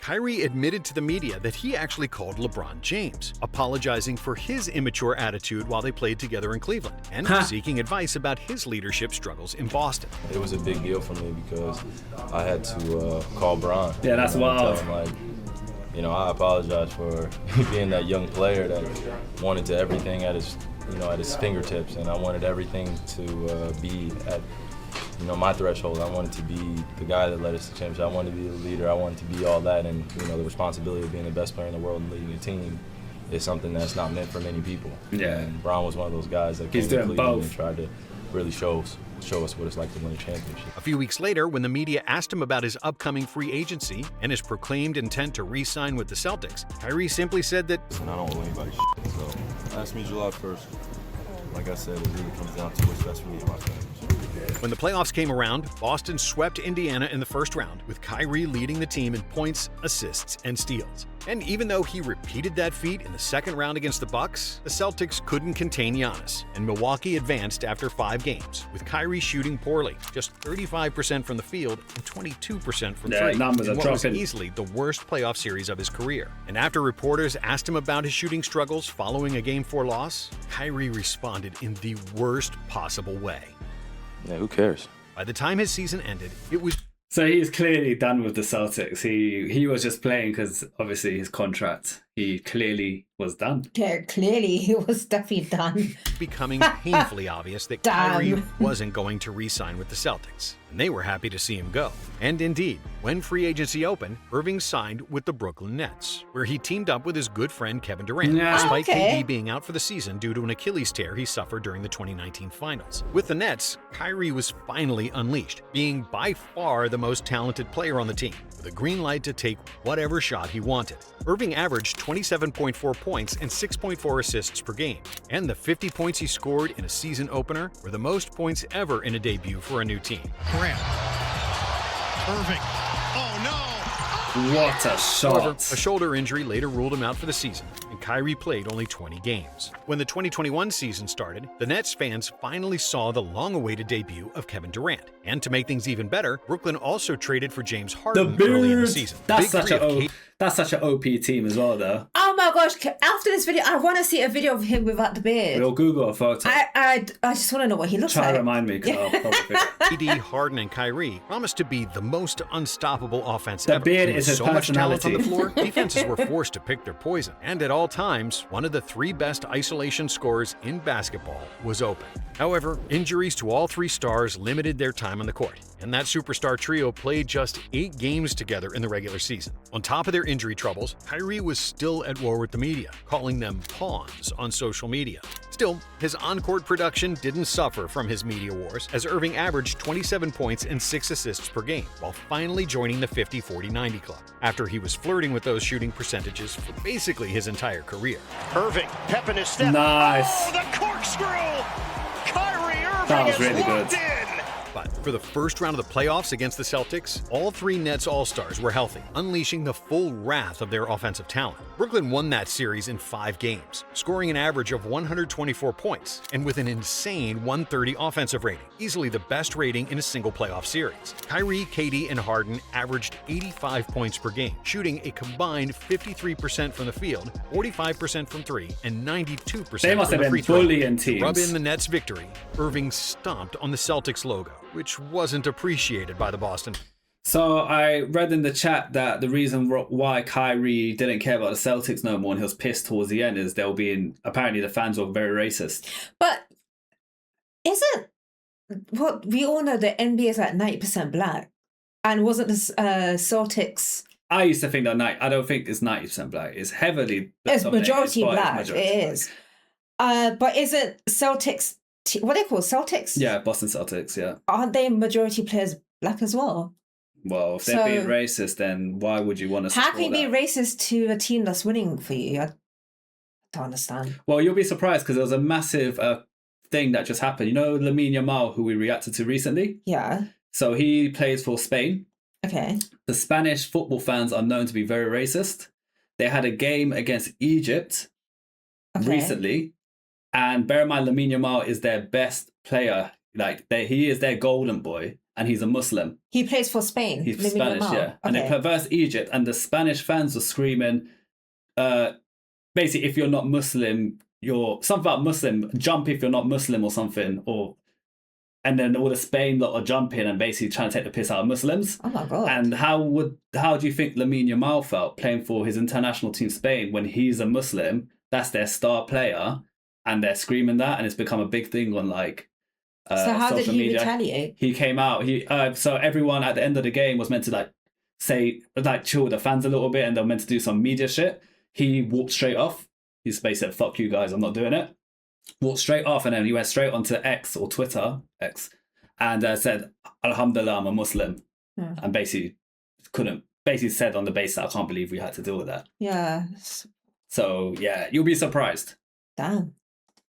Speaker 3: Kyrie admitted to the media that he actually called LeBron James, apologizing for his immature attitude while they played together in Cleveland, and seeking advice about his leadership struggles in Boston.
Speaker 12: It was a big deal for me because I had to call Bron.
Speaker 1: Yeah, that's wild.
Speaker 12: Tell him, I apologize for being that young player that wanted to everything at his fingertips, and I wanted everything to be at my threshold. I wanted to be the guy that led us to championship. I wanted to be the leader. I wanted to be all that. And, the responsibility of being the best player in the world and leading a team is something that's not meant for many people.
Speaker 1: Yeah.
Speaker 12: And Bron was one of those guys that came to Cleveland and tried to really show us what it's like to win a championship.
Speaker 3: A few weeks later, when the media asked him about his upcoming free agency and his proclaimed intent to re-sign with the Celtics, Kyrie simply said that,
Speaker 12: "Listen, I don't owe anybody shit, so ask me July 1st. Like I said, it really comes down to what's best for me and my family."
Speaker 3: When the playoffs came around, Boston swept Indiana in the first round, with Kyrie leading the team in points, assists, and steals. And even though he repeated that feat in the second round against the Bucks, the Celtics couldn't contain Yass, and Milwaukee advanced after 5 games, with Kyrie shooting poorly, just 35% from the field and 22% from three,
Speaker 1: numbers
Speaker 3: in
Speaker 1: are
Speaker 3: what was
Speaker 1: dropping.
Speaker 3: easily the worst playoff series of his career. And after reporters asked him about his shooting struggles following a Game 4 loss, Kyrie responded in the worst possible way.
Speaker 12: Yeah, who cares?
Speaker 3: By the time his season ended, it was...
Speaker 1: So he's clearly done with the Celtics. He was just playing because obviously his contract. He clearly was done.
Speaker 2: Yeah, clearly he was definitely done.
Speaker 3: Becoming painfully obvious that Kyrie wasn't going to re-sign with the Celtics, and they were happy to see him go. And indeed, when free agency opened, Irving signed with the Brooklyn Nets, where he teamed up with his good friend Kevin Durant, despite KD being out for the season due to an Achilles tear he suffered during the 2019 finals. With the Nets, Kyrie was finally unleashed, being by far the most talented player on the team, with a green light to take whatever shot he wanted. Irving averaged 27.4 points and 6.4 assists per game, and the 50 points he scored in a season opener were the most points ever in a debut for a new team.
Speaker 4: Grant. Irving. Oh no!
Speaker 1: What a shot.
Speaker 3: However, a shoulder injury later ruled him out for the season, and Kyrie played only 20 games. When the 2021 season started, the Nets fans finally saw the long-awaited debut of Kevin Durant. And to make things even better, Brooklyn also traded for James Harden early in the season.
Speaker 1: That's such an OP team as well, though.
Speaker 2: Oh my gosh! After this video, I want to see a video of him without the beard.
Speaker 1: We'll Google a photo.
Speaker 2: I just want to know what he looks like.
Speaker 1: Try to remind me, because I'll probably
Speaker 3: AD, Harden, and Kyrie promised to be the most unstoppable offense
Speaker 1: the
Speaker 3: ever.
Speaker 1: beard
Speaker 3: With
Speaker 1: is his
Speaker 3: so much talent on the
Speaker 1: personality.
Speaker 3: floor, defenses were forced to pick their poison. And at all times, one of the 3 best isolation scorers in basketball was open. However, injuries to all 3 stars limited their time on the court, and that superstar trio played just 8 games together in the regular season. On top of their injury troubles, Kyrie was still at war with the media, calling them pawns on social media. Still, his on-court production didn't suffer from his media wars, as Irving averaged 27 points and 6 assists per game, while finally joining the 50-40-90 club, after he was flirting with those shooting percentages for basically his entire career.
Speaker 11: Irving, pep in his step.
Speaker 1: Nice.
Speaker 11: Oh, the corkscrew! Kyrie Irving
Speaker 1: That was
Speaker 11: is
Speaker 1: really
Speaker 11: locked
Speaker 1: good.
Speaker 11: in.
Speaker 3: But for the first round of the playoffs against the Celtics, all 3 Nets All-Stars were healthy, unleashing the full wrath of their offensive talent. Brooklyn won that series in 5 games, scoring an average of 124 points, and with an insane 130 offensive rating, easily the best rating in a single playoff series. Kyrie, KD, and Harden averaged 85 points per game, shooting a combined 53% from the field, 45% from 3, and 92%
Speaker 1: They must
Speaker 3: from
Speaker 1: have
Speaker 3: the free
Speaker 1: been
Speaker 3: throw line.
Speaker 1: bullying
Speaker 3: To rub
Speaker 1: teams.
Speaker 3: in the Nets' victory, Irving stomped on the Celtics logo, which wasn't appreciated by the Boston.
Speaker 1: So I read in the chat that the reason why Kyrie didn't care about the Celtics no more and he was pissed towards the end is apparently the fans were very racist.
Speaker 2: But isn't what we all know the NBA is like 90% black, and wasn't the Celtics?
Speaker 1: I used to think that I don't think it's 90% black. It's heavily
Speaker 2: It's majority
Speaker 1: but it's
Speaker 2: black.
Speaker 1: majority
Speaker 2: It
Speaker 1: black.
Speaker 2: is. But isn't Celtics? What are they called? Celtics?
Speaker 1: Yeah, Boston Celtics. Yeah.
Speaker 2: Aren't they majority players black as well?
Speaker 1: Well, if they're
Speaker 2: So-
Speaker 1: being racist, then why would you want to support
Speaker 2: How can you be
Speaker 1: that?
Speaker 2: racist to a team that's winning for you? I don't understand.
Speaker 1: Well, you'll be surprised because there was a massive thing that just happened. You know Lamine Yamal, who we reacted to recently?
Speaker 2: Yeah.
Speaker 1: So he plays for Spain.
Speaker 2: Okay.
Speaker 1: The Spanish football fans are known to be very racist. They had a game against Egypt recently. And bear in mind, Lamine Yamal is their best player. He is their golden boy, and he's a Muslim.
Speaker 2: He plays for Spain.
Speaker 1: He's
Speaker 2: Lamine
Speaker 1: Spanish,
Speaker 2: Yamal.
Speaker 1: yeah. And they perverse Egypt, and the Spanish fans were screaming, basically, if you're not Muslim, you're something about Muslim, jump if you're not Muslim or something, and then all the Spain lot are jumping and basically trying to take the piss out of Muslims.
Speaker 2: Oh my god!
Speaker 1: And how do you think Lamine Yamal felt playing for his international team Spain when he's a Muslim? That's their star player, and they're screaming that, and it's become a big thing on
Speaker 2: so how did
Speaker 1: social
Speaker 2: he
Speaker 1: media.
Speaker 2: retaliate?
Speaker 1: He came out. So everyone at the end of the game was meant to chill with the fans a little bit, and they're meant to do some media shit. He walked straight off. He basically said, "Fuck you guys, I'm not doing it." Walked straight off, and then he went straight onto X or Twitter, and said, "Alhamdulillah, I'm a Muslim," and basically said on the basis that I can't believe we had to deal with that.
Speaker 2: Yeah.
Speaker 1: So yeah, you'll be surprised.
Speaker 2: Damn.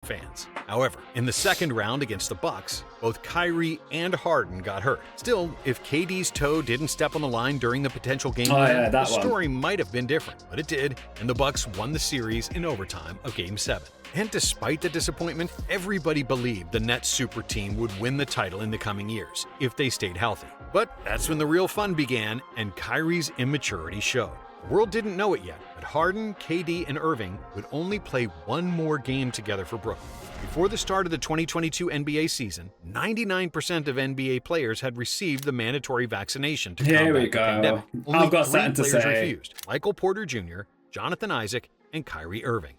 Speaker 3: Fans. However, in the second round against the Bucks, both Kyrie and Harden got hurt. Still, if KD's toe didn't step on the line during the potential game winner, the story might have been different, but it did, and the Bucks won the series in overtime of Game 7. And despite the disappointment, everybody believed the Nets super team would win the title in the coming years if they stayed healthy. But that's when the real fun began, and Kyrie's immaturity showed. The world didn't know it yet, but Harden, KD, and Irving would only play one more game together for Brooklyn. Before the start of the 2022 NBA season, 99% of NBA players had received the mandatory vaccination to combat the pandemic. Only
Speaker 1: I've got
Speaker 3: 3
Speaker 1: something to
Speaker 3: players
Speaker 1: say.
Speaker 3: refused: Michael Porter Jr., Jonathan Isaac, and Kyrie Irving.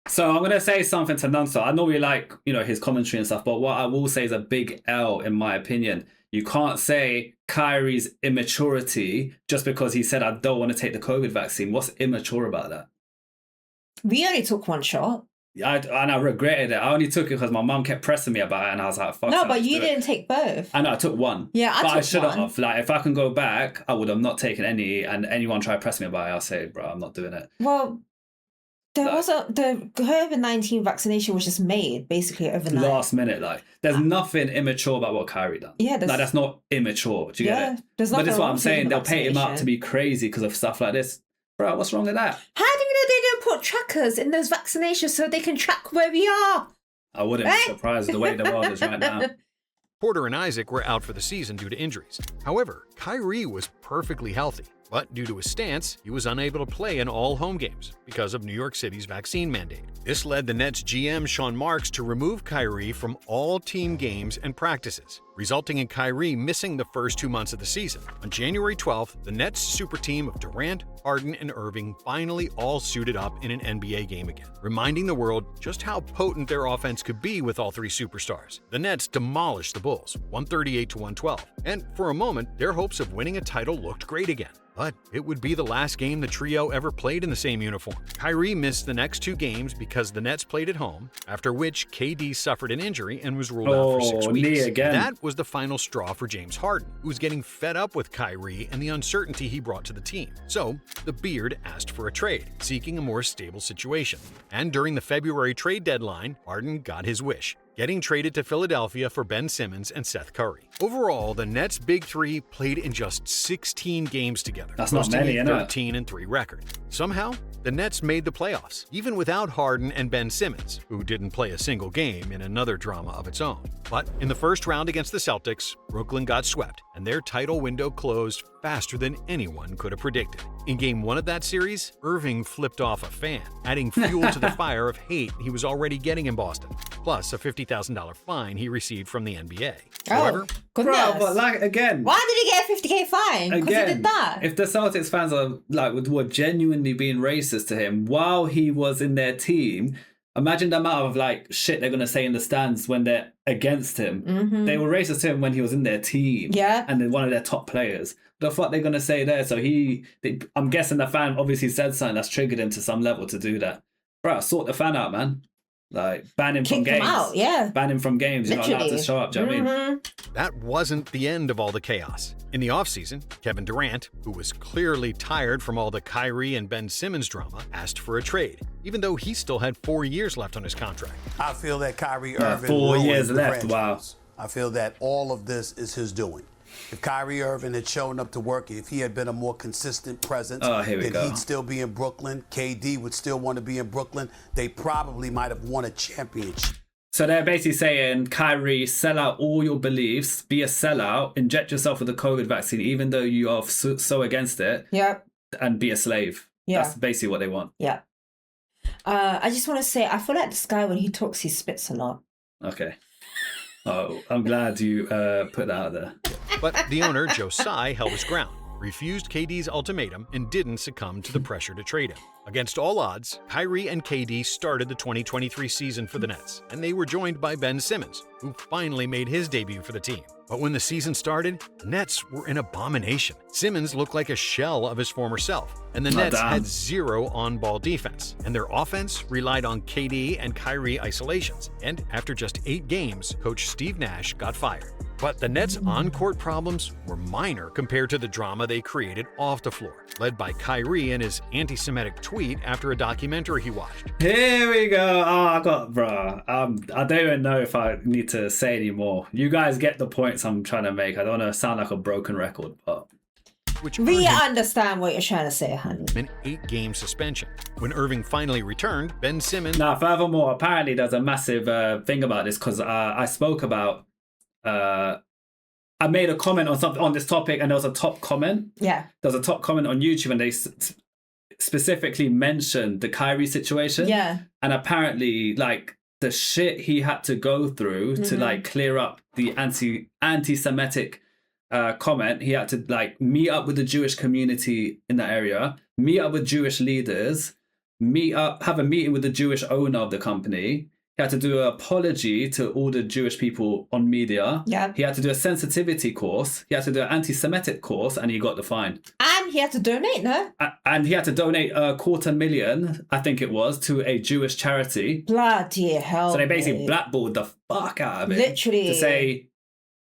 Speaker 1: So I'm going to say something to Nunso. I know we like, his commentary and stuff, but what I will say is a big L in my opinion. You can't say Kyrie's immaturity just because he said, I don't want to take the COVID vaccine. What's immature about that?
Speaker 2: We only took one shot.
Speaker 1: And I regretted it. I only took it because my mum kept pressing me about it, and I was like, fuck.
Speaker 2: No, but you didn't take both.
Speaker 1: I know, I took one.
Speaker 2: Yeah, I
Speaker 1: but
Speaker 2: took
Speaker 1: I should
Speaker 2: one.
Speaker 1: have. If I can go back, I would have not taken any, and anyone try to press me about it, I'll say, bro, I'm not doing it.
Speaker 2: Well, the COVID-19 vaccination was just made basically overnight.
Speaker 1: Last minute, there's nothing immature about what Kyrie done.
Speaker 2: Yeah,
Speaker 1: that's not immature. Do you get it?
Speaker 2: There's
Speaker 1: But
Speaker 2: nothing
Speaker 1: this is what
Speaker 2: wrong
Speaker 1: I'm
Speaker 2: with taking
Speaker 1: saying.
Speaker 2: the
Speaker 1: They'll paint him up to
Speaker 2: vaccination.
Speaker 1: be crazy because of stuff like this. Bro, what's wrong with that?
Speaker 2: How do you know they didn't put trackers in those vaccinations so they can track where we are?
Speaker 1: I wouldn't be surprised the way the world is right now.
Speaker 3: Porter and Isaac were out for the season due to injuries. However, Kyrie was perfectly healthy. But due to his stance, he was unable to play in all home games because of New York City's vaccine mandate. This led the Nets GM Sean Marks to remove Kyrie from all team games and practices, resulting in Kyrie missing the first 2 months of the season. On January 12th, the Nets super team of Durant, Harden, and Irving finally all suited up in an NBA game again, reminding the world just how potent their offense could be with all three superstars. The Nets demolished the Bulls, 138-112, and for a moment, their hopes of winning a title looked great again. But it would be the last game the trio ever played in the same uniform. Kyrie missed the next 2 games because the Nets played at home, after which KD suffered an injury and was ruled out for 6 weeks.
Speaker 1: Knee again.
Speaker 3: That was the final straw for James Harden, who was getting fed up with Kyrie and the uncertainty he brought to the team. So, the Beard asked for a trade, seeking a more stable situation. And during the February trade deadline, Harden got his wish, getting traded to Philadelphia for Ben Simmons and Seth Curry. Overall, the Nets' Big Three played in just 16 games together,
Speaker 1: That's not many,
Speaker 3: a
Speaker 1: innit?
Speaker 3: 13-3 record. Somehow, the Nets made the playoffs, even without Harden and Ben Simmons, who didn't play a single game in another drama of its own. But in the first round against the Celtics, Brooklyn got swept, and their title window closed faster than anyone could have predicted. In Game 1 of that series, Irving flipped off a fan, adding fuel to the fire of hate he was already getting in Boston, plus a $50,000 fine he received from the NBA. However,
Speaker 2: goodness.
Speaker 1: Bro, but like, again,
Speaker 2: Why did he get a 50K fine? Because he did that.
Speaker 1: If the Celtics fans are like were genuinely being racist to him while he was in their team, imagine the amount of like shit they're gonna say in the stands when they're against him.
Speaker 2: Mm-hmm.
Speaker 1: They were racist to him when he was in their team, and they're one of their top players. The fuck they're gonna say there? So I'm guessing the fan obviously said something that's triggered him to some level to do that. Bro, sort the fan out, man. Like, ban him from games.
Speaker 2: Out, yeah.
Speaker 1: Ban him from games. You're not allowed to show up, do you know what I mean?
Speaker 3: that wasn't the end of all the chaos. In the offseason, Kevin Durant, who was clearly tired from all the Kyrie and Ben Simmons drama, asked for a trade, even though he still had 4 years left on his contract.
Speaker 13: I feel that Kyrie Irving
Speaker 1: 4 years
Speaker 13: the
Speaker 1: left,
Speaker 13: franchise. Wow. I feel that all of this is his doing. If Kyrie Irving had shown up to work, if he had been a more consistent presence, then he'd still be in Brooklyn. KD would still want to be in Brooklyn. They probably might have won a championship.
Speaker 1: So they're basically saying, Kyrie, sell out all your beliefs, be a sellout, inject yourself with the COVID vaccine, even though you are so against it, and be a slave.
Speaker 2: Yeah.
Speaker 1: That's basically what they want.
Speaker 2: Yeah. I just want to say, I feel like this guy, when he talks, he spits a lot.
Speaker 1: Okay. Oh, I'm glad you put that out there.
Speaker 3: But the owner, Joe Tsai, held his ground, refused KD's ultimatum, and didn't succumb to the pressure to trade him. Against all odds, Kyrie and KD started the 2023 season for the Nets, and they were joined by Ben Simmons, who finally made his debut for the team. But when the season started, the Nets were an abomination. Simmons looked like a shell of his former self, and the Nets had zero on-ball defense, and their offense relied on KD and Kyrie isolations. And after just 8 games, coach Steve Nash got fired. But the Nets' on-court problems were minor compared to the drama they created off the floor, led by Kyrie and his anti-Semitic tweet after a documentary he watched.
Speaker 1: Here we go. I don't even know if I need to say any more. You guys get the points I'm trying to make. I don't want to sound like a broken record, but...
Speaker 2: We understand what you're trying to say, honey.
Speaker 3: An 8-game suspension. When Irving finally returned, Ben Simmons...
Speaker 1: Now, furthermore, apparently there's a massive thing about this, because I spoke about... I made a comment on something on this topic, and there was a top comment.
Speaker 2: Yeah.
Speaker 1: There was a top comment on YouTube, and they specifically mentioned the Kyrie situation.
Speaker 2: Yeah.
Speaker 1: And apparently, like, the shit he had to go through to, like, clear up the anti-Semitic comment. He had to, like, meet up with the Jewish community in that area, meet up with Jewish leaders, have a meeting with the Jewish owner of the company. He had to do an apology to all the Jewish people on media.
Speaker 2: Yeah.
Speaker 1: He had to do a sensitivity course. He had to do an anti-Semitic course, and he got the fine.
Speaker 2: And he had to donate, no?
Speaker 1: And he had to donate $250,000, I think it was, to a Jewish charity.
Speaker 2: Bloody hell.
Speaker 1: So they basically blackballed the fuck out of it.
Speaker 2: Literally.
Speaker 1: To say,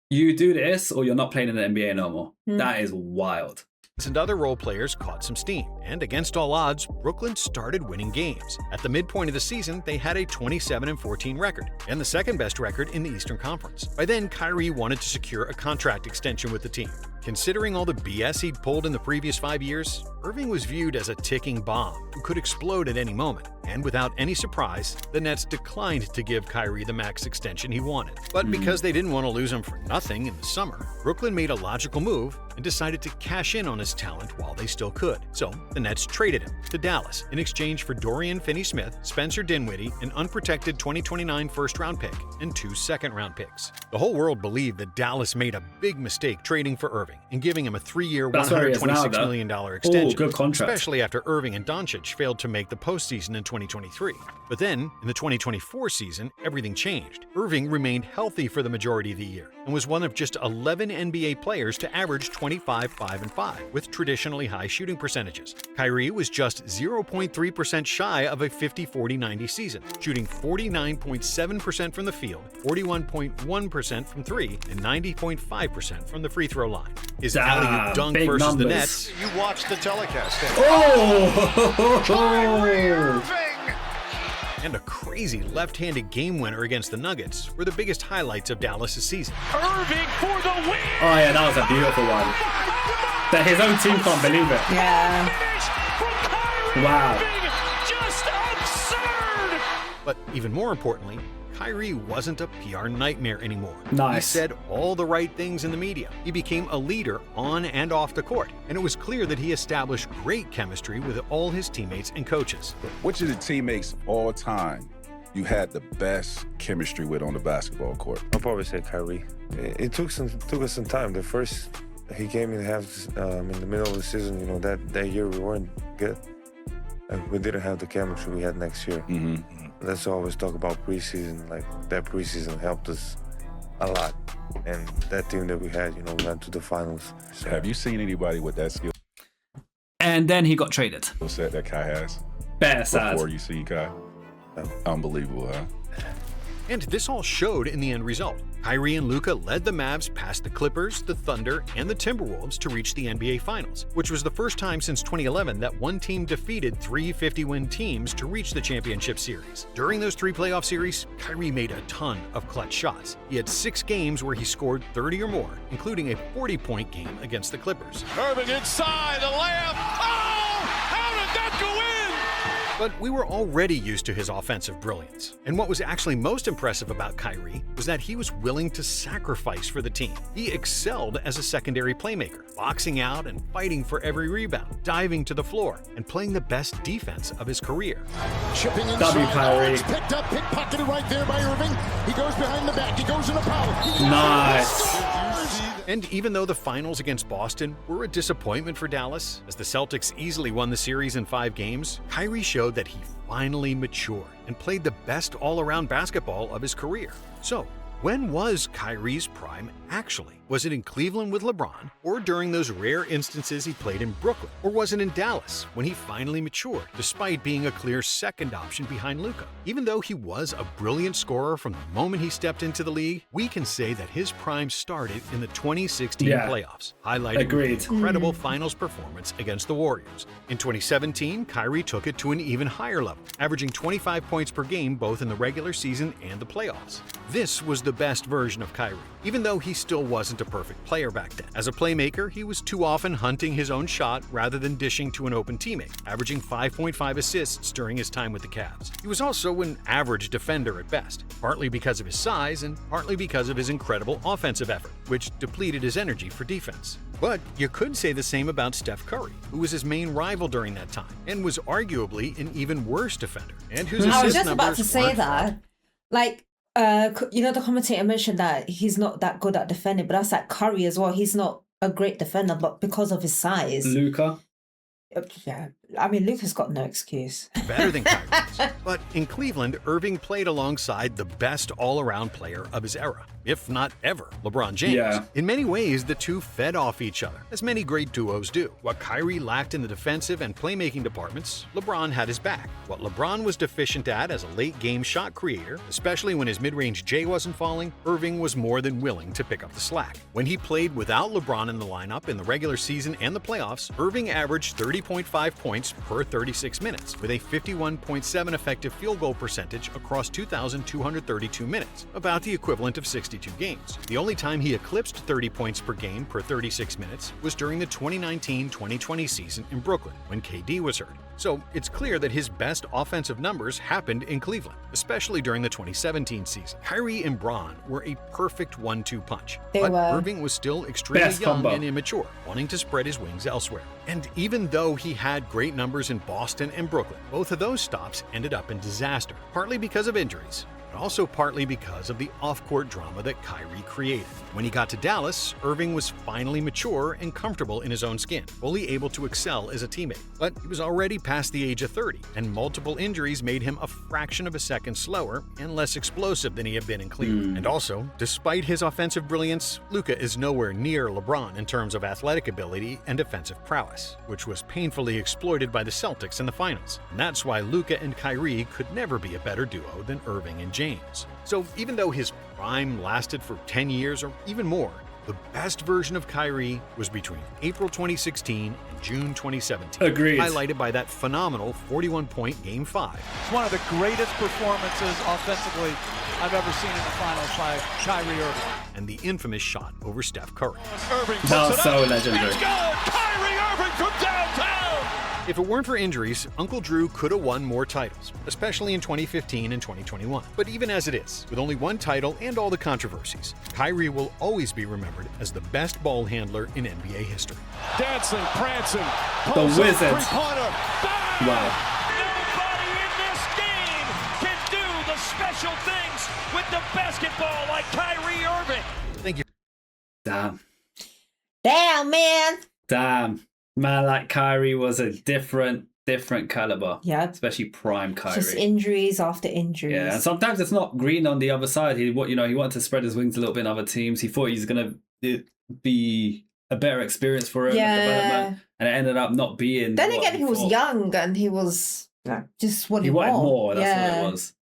Speaker 1: you do this or you're not playing in the NBA no more. That is wild.
Speaker 3: And other role players caught some steam, and against all odds, Brooklyn started winning games. At the midpoint of the season, they had a 27-14 record, and the second best record in the Eastern Conference. By then, Kyrie wanted to secure a contract extension with the team. Considering all the BS he'd pulled in the previous 5 years, Irving was viewed as a ticking bomb who could explode at any moment. And without any surprise, the Nets declined to give Kyrie the max extension he wanted. But because they didn't want to lose him for nothing in the summer, Brooklyn made a logical move and decided to cash in on his talent while they still could. So the Nets traded him to Dallas in exchange for Dorian Finney-Smith, Spencer Dinwiddie, an unprotected 2029 first-round pick, and 2 second-round picks. The whole world believed that Dallas made a big mistake trading for Irving and giving him a 3-year, $126 million extension,
Speaker 1: good contract.
Speaker 3: Especially after Irving and Doncic failed to make the postseason in 2023. But then, in the 2024 season, everything changed. Irving remained healthy for the majority of the year and was one of just 11 NBA players to average 25, 5, and 5, with traditionally high shooting percentages. Kyrie was just 0.3% shy of a 50-40-90 season, shooting 49.7% from the field, 41.1% from 3, and 90.5% from the free throw line. His alley-oop dunk versus
Speaker 1: numbers.
Speaker 3: the Nets.
Speaker 4: You watched the telecast.
Speaker 11: Kyrie Irving!
Speaker 3: And a crazy left-handed game winner against the Nuggets were the biggest highlights of Dallas' season.
Speaker 11: Irving for the win!
Speaker 1: Oh yeah, that was a beautiful one. That his own team can't believe it.
Speaker 2: Yeah.
Speaker 1: Wow.
Speaker 11: Just absurd!
Speaker 3: But even more importantly, Kyrie wasn't a PR nightmare anymore.
Speaker 1: Nice.
Speaker 3: He said all the right things in the media. He became a leader on and off the court, and it was clear that he established great chemistry with all his teammates and coaches.
Speaker 14: Which of the teammates of all time you had the best chemistry with on the basketball court?
Speaker 15: I'll probably say Kyrie. It took us some time. The first he came in in the middle of the season, you know, that year we weren't good. And we didn't have the chemistry we had next year. Let's always talk about preseason. Like, that preseason helped us a lot. And that team that we had, you know, we went to the finals.
Speaker 14: So. Have you seen anybody with that skill
Speaker 1: And then he got traded.
Speaker 14: set that Kai has?
Speaker 1: Better sad.
Speaker 14: Before you see Kai? Unbelievable, huh?
Speaker 3: And this all showed in the end result. Kyrie and Luka led the Mavs past the Clippers, the Thunder, and the Timberwolves to reach the NBA Finals, which was the first time since 2011 that one team defeated 3 50-win teams to reach the championship series. During those 3 playoff series, Kyrie made a ton of clutch shots. He had 6 games where he scored 30 or more, including a 40-point game against the Clippers.
Speaker 4: Irving inside, the layup. Oh! How did that go in?
Speaker 3: But we were already used to his offensive brilliance. And what was actually most impressive about Kyrie was that he was willing to sacrifice for the team. He excelled as a secondary playmaker, boxing out and fighting for every rebound, diving to the floor, and playing the best defense of his career.
Speaker 11: Chipping inside.
Speaker 1: W, Kyrie.
Speaker 11: It's picked up, pickpocketed right there by Irving. He goes behind the back. He goes in a power.
Speaker 1: Nice.
Speaker 3: And even though the finals against Boston were a disappointment for Dallas, as the Celtics easily won the series in 5 games, Kyrie showed that he finally matured and played the best all-around basketball of his career. So, when was Kyrie's prime actually? Was it in Cleveland with LeBron, or during those rare instances he played in Brooklyn? Or was it in Dallas when he finally matured, despite being a clear second option behind Luka? Even though he was a brilliant scorer from the moment he stepped into the league, we can say that his prime started in the 2016 playoffs, highlighting an incredible finals performance against the Warriors. In 2017, Kyrie took it to an even higher level, averaging 25 points per game both in the regular season and the playoffs. This was the best version of Kyrie, even though he still wasn't a perfect player back then. As a playmaker, he was too often hunting his own shot rather than dishing to an open teammate, averaging 5.5 assists during his time with the Cavs. He was also an average defender at best, partly because of his size and partly because of his incredible offensive effort, which depleted his energy for defense. But you could say the same about Steph Curry, who was his main rival during that time and was arguably an even worse defender, and whose assist
Speaker 2: I was just about
Speaker 3: numbers
Speaker 2: to say
Speaker 3: weren't
Speaker 2: that. Like, you know, the commentator mentioned that he's not that good at defending, but that's like Curry as well. He's not a great defender, but because of his size.
Speaker 1: Luka.
Speaker 2: Yeah, I mean, Luka's got no excuse.
Speaker 3: Better than Kyrie's. But in Cleveland, Irving played alongside the best all-around player of his era, if not ever, LeBron James.
Speaker 1: Yeah.
Speaker 3: In many ways, the two fed off each other, as many great duos do. What Kyrie lacked in the defensive and playmaking departments, LeBron had his back. What LeBron was deficient at as a late-game shot creator, especially when his mid-range J wasn't falling, Irving was more than willing to pick up the slack. When he played without LeBron in the lineup in the regular season and the playoffs, Irving averaged 30.5 points points per 36 minutes, with a 51.7 effective field goal percentage across 2,232 minutes, about the equivalent of 62 games. The only time he eclipsed 30 points per game per 36 minutes was during the 2019-2020 season in Brooklyn, when KD was hurt. So it's clear that his best offensive numbers happened in Cleveland, especially during the 2017 season. Kyrie and Bron were a perfect 1-2 punch, but Irving was still extremely young and immature, wanting to spread his wings elsewhere. And even though he had great numbers in Boston and Brooklyn, both of those stops ended up in disaster, partly because of injuries, but also partly because of the off-court drama that Kyrie created. When he got to Dallas, Irving was finally mature and comfortable in his own skin, fully able to excel as a teammate. But he was already past the age of 30, and multiple injuries made him a fraction of a second slower and less explosive than he had been in Cleveland. And also, despite his offensive brilliance, Luka is nowhere near LeBron in terms of athletic ability and defensive prowess, which was painfully exploited by the Celtics in the finals. And that's why Luka and Kyrie could never be a better duo than Irving and James. So even though his prime lasted for 10 years or even more, the best version of Kyrie was between April 2016 and June 2017.
Speaker 1: Agreed.
Speaker 3: Highlighted by that phenomenal 41-point Game 5.
Speaker 16: It's one of the greatest performances offensively I've ever seen in the finals by Kyrie Irving.
Speaker 3: And the infamous shot over Steph Curry.
Speaker 16: Irving
Speaker 1: that was so legendary.
Speaker 16: It's good! Kyrie Irving from downtown!
Speaker 3: If it weren't for injuries, Uncle Drew could have won more titles, especially in 2015 and 2021. But even as it is, with only one title and all the controversies, Kyrie will always be remembered as the best ball handler in NBA history.
Speaker 4: Dancing, prancing,
Speaker 1: the wizard.
Speaker 4: Three-pointer.
Speaker 1: Wow.
Speaker 16: Nobody in this game can do the special things with the basketball like Kyrie Irving.
Speaker 3: Thank you.
Speaker 1: Damn.
Speaker 2: Damn, man.
Speaker 1: Damn. Man, like Kyrie was a different caliber.
Speaker 2: Yeah.
Speaker 1: Especially prime Kyrie.
Speaker 2: Just injuries after injuries.
Speaker 1: Yeah, and sometimes it's not green on the other side. He wanted to spread his wings a little bit in other teams. He thought he's going to be a better experience for him in development. And it ended up not being.
Speaker 2: Then again, he was young and he was just wanting
Speaker 1: more. He wanted more. That's what it was.